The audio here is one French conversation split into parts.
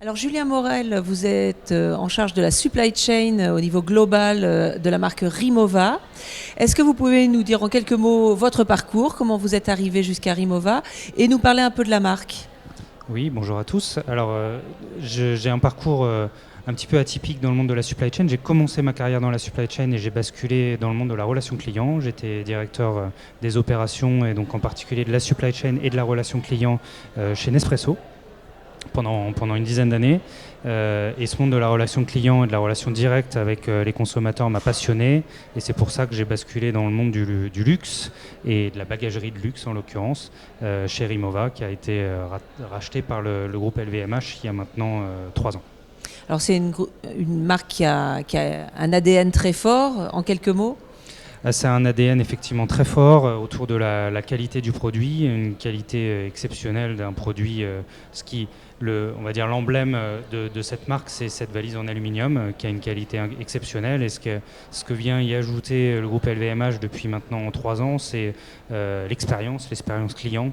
Alors Julien Morel, vous êtes en charge de la supply chain au niveau global de la marque Rimowa. Est-ce que vous pouvez nous dire en quelques mots votre parcours, comment vous êtes arrivé jusqu'à Rimowa et nous parler un peu de la marque ? Oui, bonjour à tous. Alors, j'ai un parcours un petit peu atypique dans le monde de la supply chain. J'ai commencé ma carrière dans la supply chain et j'ai basculé dans le monde de la relation client. J'étais directeur des opérations et donc en particulier de la supply chain et de la relation client chez Nespresso pendant une dizaine d'années. Et ce monde de la relation client et de la relation directe avec les consommateurs m'a passionné. Et c'est pour ça que j'ai basculé dans le monde du luxe et de la bagagerie de luxe en l'occurrence, chez Rimowa, qui a été racheté par le groupe LVMH il y a maintenant 3 ans. Alors c'est une marque qui a un ADN très fort, en quelques mots ? C'est un ADN effectivement très fort autour de la qualité du produit, une qualité exceptionnelle d'un produit. On va dire l'emblème de cette marque, c'est cette valise en aluminium qui a une qualité exceptionnelle. Et ce que vient y ajouter le groupe LVMH depuis maintenant 3 ans, c'est l'expérience client,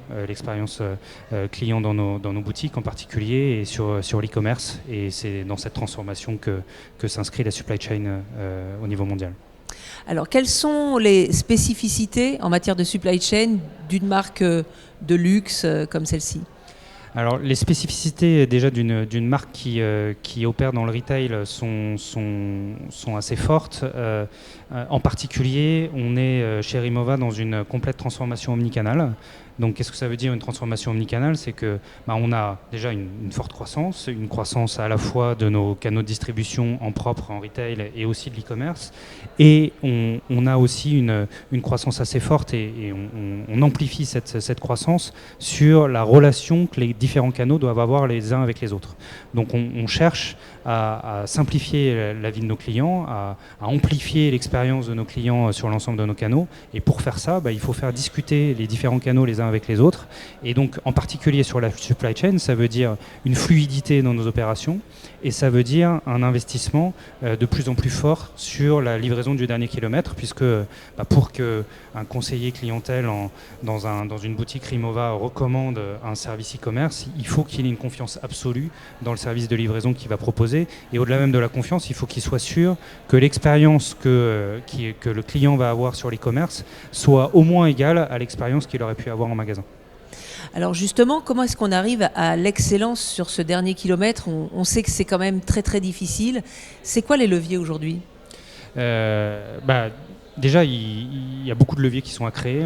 client dans nos boutiques en particulier et sur l'e-commerce. Et c'est dans cette transformation que s'inscrit la supply chain au niveau mondial. Alors, quelles sont les spécificités en matière de supply chain d'une marque de luxe comme celle-ci ? Alors, les spécificités déjà d'une marque qui opère dans le retail sont assez fortes. En particulier, on est chez Rimowa dans une complète transformation omnicanale. Donc, qu'est-ce que ça veut dire une transformation omnicanale ? C'est que on a déjà une forte croissance, une croissance à la fois de nos canaux de distribution en propre, en retail, et aussi de l'e-commerce. Et on a aussi une croissance assez forte et on amplifie cette croissance sur la relation que les différents canaux doivent avoir les uns avec les autres. Donc, on cherche à simplifier la vie de nos clients, à amplifier l'expérience de nos clients sur l'ensemble de nos canaux. Et pour faire ça, il faut faire discuter les différents canaux les uns avec les autres. Et donc, en particulier sur la supply chain, ça veut dire une fluidité dans nos opérations et ça veut dire un investissement de plus en plus fort sur la livraison du dernier kilomètre, puisque pour qu'un conseiller clientèle dans une boutique Rimowa recommande un service e-commerce, il faut qu'il ait une confiance absolue dans le service de livraison qu'il va proposer. Et au-delà même de la confiance, il faut qu'il soit sûr que l'expérience que le client va avoir sur l'e-commerce soit au moins égale à l'expérience qu'il aurait pu avoir en magasin. Alors justement, comment est-ce qu'on arrive à l'excellence sur ce dernier kilomètre ? On sait que c'est quand même très très difficile. C'est quoi les leviers aujourd'hui ? Déjà, il y a beaucoup de leviers qui sont à créer.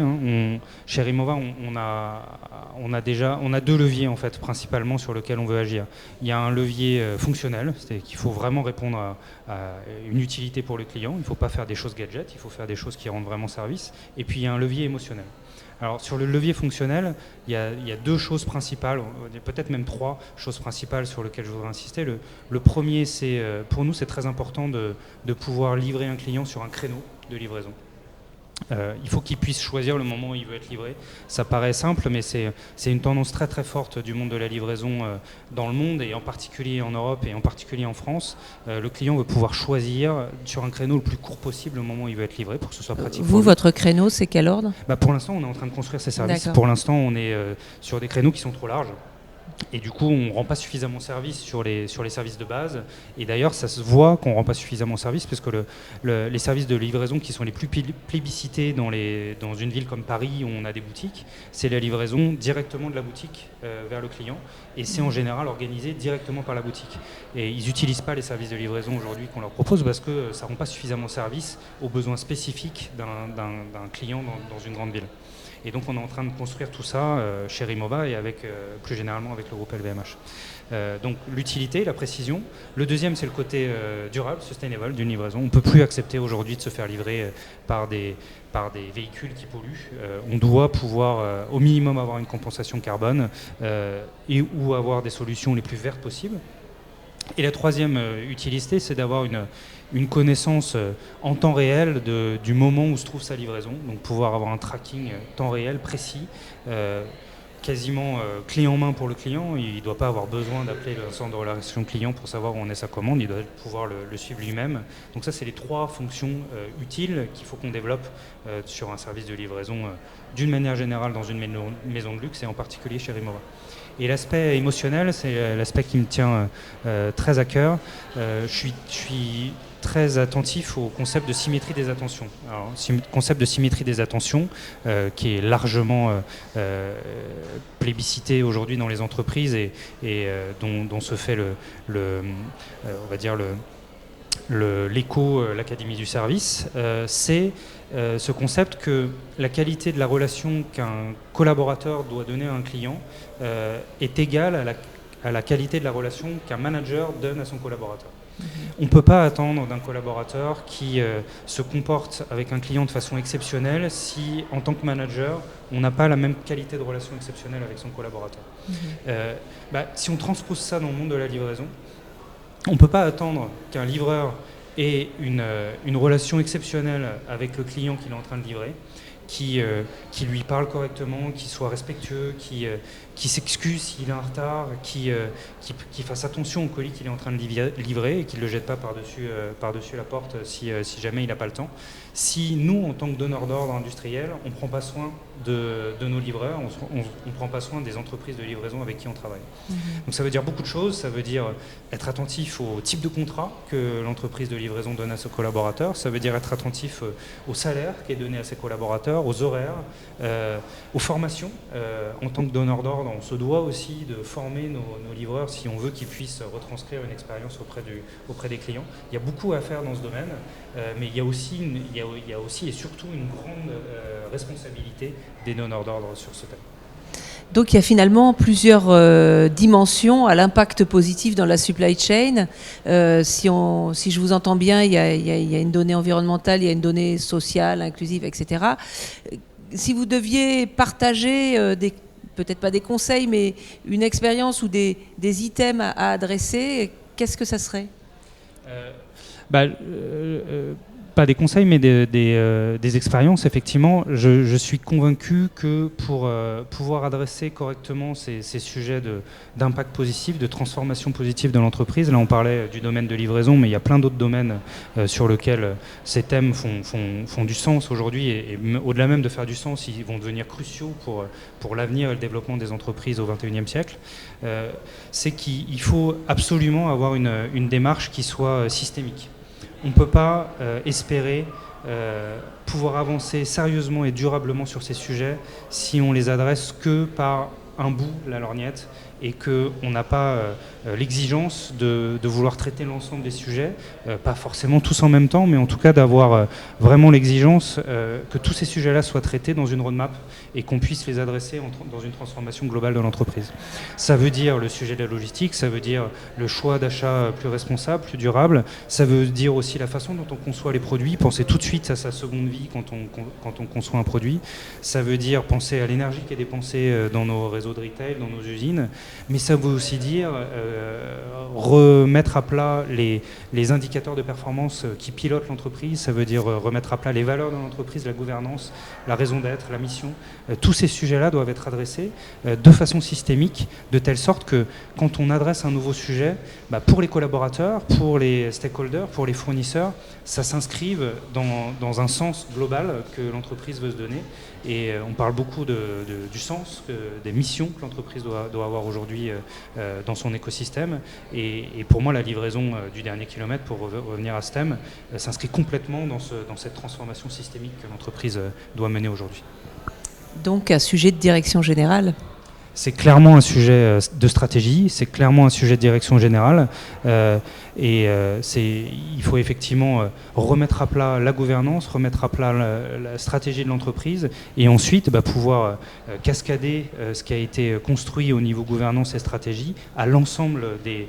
Chez Rimowa, on a 2 leviers en fait, principalement sur lesquels on veut agir. Il y a un levier fonctionnel, c'est-à-dire qu'il faut vraiment répondre à une utilité pour le client. Il ne faut pas faire des choses gadgets, il faut faire des choses qui rendent vraiment service. Et puis il y a un levier émotionnel. Alors sur le levier fonctionnel, il y a 2 choses principales, peut-être même 3 choses principales sur lesquelles je voudrais insister. Le premier, c'est pour nous c'est très important de pouvoir livrer un client sur un créneau de livraison. Il faut qu'il puisse choisir le moment où il veut être livré. Ça paraît simple, mais c'est une tendance très très forte du monde de la livraison dans le monde, et en particulier en Europe et en particulier en France. Le client veut pouvoir choisir sur un créneau le plus court possible le moment où il veut être livré pour que ce soit pratique. Vous, votre créneau, c'est quel ordre ? Pour l'instant, on est en train de construire ces services. D'accord. Pour l'instant, on est sur des créneaux qui sont trop larges. Et du coup, on ne rend pas suffisamment service sur les services de base. Et d'ailleurs, ça se voit qu'on ne rend pas suffisamment service, parce que les services de livraison qui sont les plus plébiscités dans une ville comme Paris, où on a des boutiques, c'est la livraison directement de la boutique vers le client. Et c'est en général organisé directement par la boutique. Et ils n'utilisent pas les services de livraison aujourd'hui qu'on leur propose, parce que ça ne rend pas suffisamment service aux besoins spécifiques d'un client dans une grande ville. Et donc on est en train de construire tout ça chez Rimowa et plus généralement avec le groupe LVMH. Donc l'utilité, la précision. Le deuxième, c'est le côté durable, sustainable d'une livraison. On ne peut plus accepter aujourd'hui de se faire livrer par des véhicules qui polluent. On doit pouvoir au minimum avoir une compensation carbone ou avoir des solutions les plus vertes possibles. Et la troisième utilité, c'est d'avoir une connaissance en temps réel du moment où se trouve sa livraison, donc pouvoir avoir un tracking temps réel précis quasiment clé en main pour le client. Il ne doit pas avoir besoin d'appeler le centre de relation client pour savoir où en est sa commande. Il doit pouvoir le suivre lui-même. Donc ça, c'est les 3 fonctions utiles qu'il faut qu'on développe sur un service de livraison d'une manière générale dans une maison de luxe et en particulier chez Rimowa. Et l'aspect émotionnel, c'est l'aspect qui me tient très à cœur. Je suis très attentif au concept de symétrie des attentions. Alors, concept de symétrie des attentions qui est largement plébiscité aujourd'hui dans les entreprises et dont se fait on va dire l'écho, l'Académie du service, c'est ce concept que la qualité de la relation qu'un collaborateur doit donner à un client est égale à la qualité de la relation qu'un manager donne à son collaborateur. On ne peut pas attendre d'un collaborateur qui se comporte avec un client de façon exceptionnelle si, en tant que manager, on n'a pas la même qualité de relation exceptionnelle avec son collaborateur. Si on transpose ça dans le monde de la livraison, on ne peut pas attendre qu'un livreur ait une relation exceptionnelle avec le client qu'il est en train de livrer, qui lui parle correctement, qui soit respectueux, qui s'excuse s'il est en retard, qui fasse attention au colis qu'il est en train de livrer et qu'il ne le jette pas par-dessus la porte si jamais il n'a pas le temps. Si nous, en tant que donneurs d'ordre industriels, on ne prend pas soin de nos livreurs, on ne prend pas soin des entreprises de livraison avec qui on travaille. Donc ça veut dire beaucoup de choses, ça veut dire être attentif au type de contrat que l'entreprise de livraison donne à ses collaborateurs, ça veut dire être attentif au salaire qui est donné à ses collaborateurs, aux horaires, aux formations. En tant que donneur d'ordre, on se doit aussi de former nos livreurs si on veut qu'ils puissent retranscrire une expérience auprès des clients. Il y a beaucoup à faire dans ce domaine, mais il y a aussi et surtout une grande responsabilité des donneurs d'ordre sur ce thème. Donc il y a finalement plusieurs dimensions à l'impact positif dans la supply chain. Si je vous entends bien, il y a une donnée environnementale, il y a une donnée sociale, inclusive, etc. Si vous deviez partager peut-être pas des conseils, mais une expérience ou des items à adresser, qu'est-ce que ça serait ? Pas des conseils, mais des expériences, effectivement. Je suis convaincu que pour pouvoir adresser correctement ces sujets d'impact positif, de transformation positive de l'entreprise, là on parlait du domaine de livraison, mais il y a plein d'autres domaines sur lesquels ces thèmes font du sens aujourd'hui, et au-delà même de faire du sens, ils vont devenir cruciaux pour l'avenir et le développement des entreprises au XXIe siècle. C'est qu'il faut absolument avoir une démarche qui soit systémique. On ne peut pas espérer pouvoir avancer sérieusement et durablement sur ces sujets si on les adresse que par un bout de la lorgnette et qu'on n'a pas l'exigence de vouloir traiter l'ensemble des sujets, pas forcément tous en même temps, mais en tout cas d'avoir vraiment l'exigence que tous ces sujets-là soient traités dans une roadmap et qu'on puisse les adresser dans une transformation globale de l'entreprise. Ça veut dire le sujet de la logistique, ça veut dire le choix d'achat plus responsable, plus durable, ça veut dire aussi la façon dont on conçoit les produits, penser tout de suite à sa seconde vie quand on conçoit un produit, ça veut dire penser à l'énergie qui est dépensée dans nos réseaux de retail, dans nos usines, mais ça veut aussi dire remettre à plat les indicateurs de performance qui pilotent l'entreprise, ça veut dire remettre à plat les valeurs de l'entreprise, la gouvernance, la raison d'être, la mission. Tous ces sujets-là doivent être adressés de façon systémique, de telle sorte que quand on adresse un nouveau sujet, pour les collaborateurs, pour les stakeholders, pour les fournisseurs, ça s'inscrive dans un sens global que l'entreprise veut se donner. Et on parle beaucoup du sens, des missions que l'entreprise doit avoir aujourd'hui dans son écosystème. Et pour moi, la livraison du dernier kilomètre, pour revenir à ce thème, s'inscrit complètement dans cette transformation systémique que l'entreprise doit mener aujourd'hui. Donc un sujet de direction générale ? C'est clairement un sujet de stratégie, c'est clairement un sujet de direction générale. Il faut effectivement remettre à plat la gouvernance, remettre à plat la stratégie de l'entreprise et ensuite pouvoir cascader ce qui a été construit au niveau gouvernance et stratégie à l'ensemble des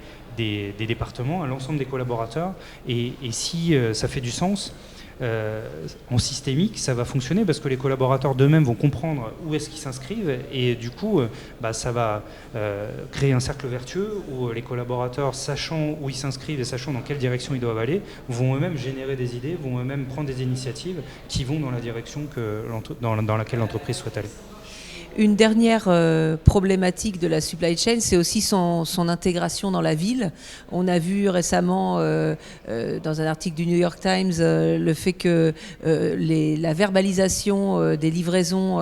départements, à l'ensemble des collaborateurs. Et si ça fait du sens, en systémique, ça va fonctionner parce que les collaborateurs d'eux-mêmes vont comprendre où est-ce qu'ils s'inscrivent et du coup, ça va créer un cercle vertueux où les collaborateurs, sachant où ils s'inscrivent et sachant dans quelle direction ils doivent aller, vont eux-mêmes générer des idées, vont eux-mêmes prendre des initiatives qui vont dans la direction dans laquelle l'entreprise souhaite aller. Une dernière problématique de la supply chain, c'est aussi son intégration dans la ville. On a vu récemment dans un article du New York Times le fait que la verbalisation des livraisons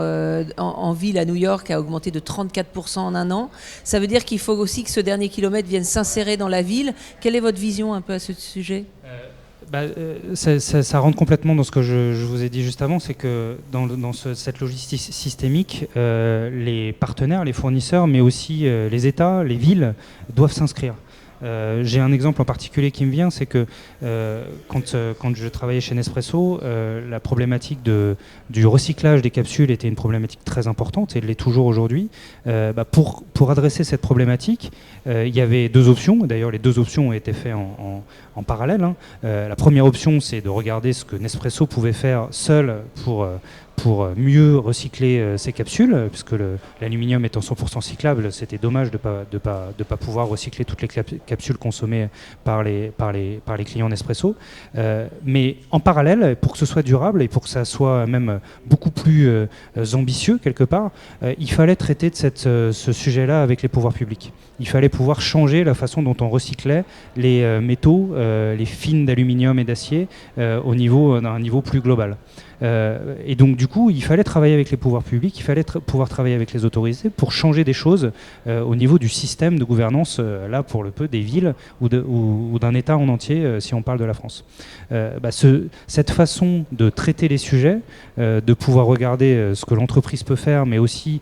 en ville à New York a augmenté de 34% en un an. Ça veut dire qu'il faut aussi que ce dernier kilomètre vienne s'insérer dans la ville. Quelle est votre vision un peu à ce sujet ? Ça rentre complètement dans ce que je vous ai dit juste avant, c'est que dans cette logistique systémique, les partenaires, les fournisseurs, mais aussi les États, les villes doivent s'inscrire. J'ai un exemple en particulier qui me vient, c'est que quand je travaillais chez Nespresso, la problématique du recyclage des capsules était une problématique très importante et l'est toujours aujourd'hui. Pour adresser cette problématique, il y avait deux options. D'ailleurs, les deux options ont été faites en parallèle. La première option, c'est de regarder ce que Nespresso pouvait faire seul pour mieux recycler ces capsules, puisque l'aluminium étant 100% cyclable, c'était dommage de ne pas pouvoir recycler toutes les capsules consommées par les clients Nespresso. Mais en parallèle, pour que ce soit durable et pour que ça soit même beaucoup plus ambitieux quelque part, il fallait traiter de ce sujet-là avec les pouvoirs publics. Il fallait pouvoir changer la façon dont on recyclait les métaux, les fines d'aluminium et d'acier d'un niveau plus global. Et donc du coup, il fallait travailler avec les pouvoirs publics, il fallait pouvoir travailler avec les autorités pour changer des choses au niveau du système de gouvernance, là pour le peu des villes ou d'un État en entier, si on parle de la France. Cette façon de traiter les sujets, de pouvoir regarder ce que l'entreprise peut faire, mais aussi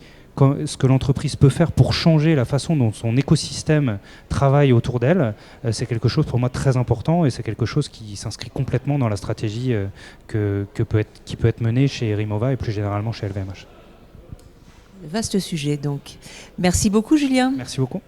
ce que l'entreprise peut faire pour changer la façon dont son écosystème travaille autour d'elle, c'est quelque chose pour moi très important et c'est quelque chose qui s'inscrit complètement dans la stratégie qui peut être menée chez Rimowa et plus généralement chez LVMH. Vaste sujet donc. Merci beaucoup Julien. Merci beaucoup.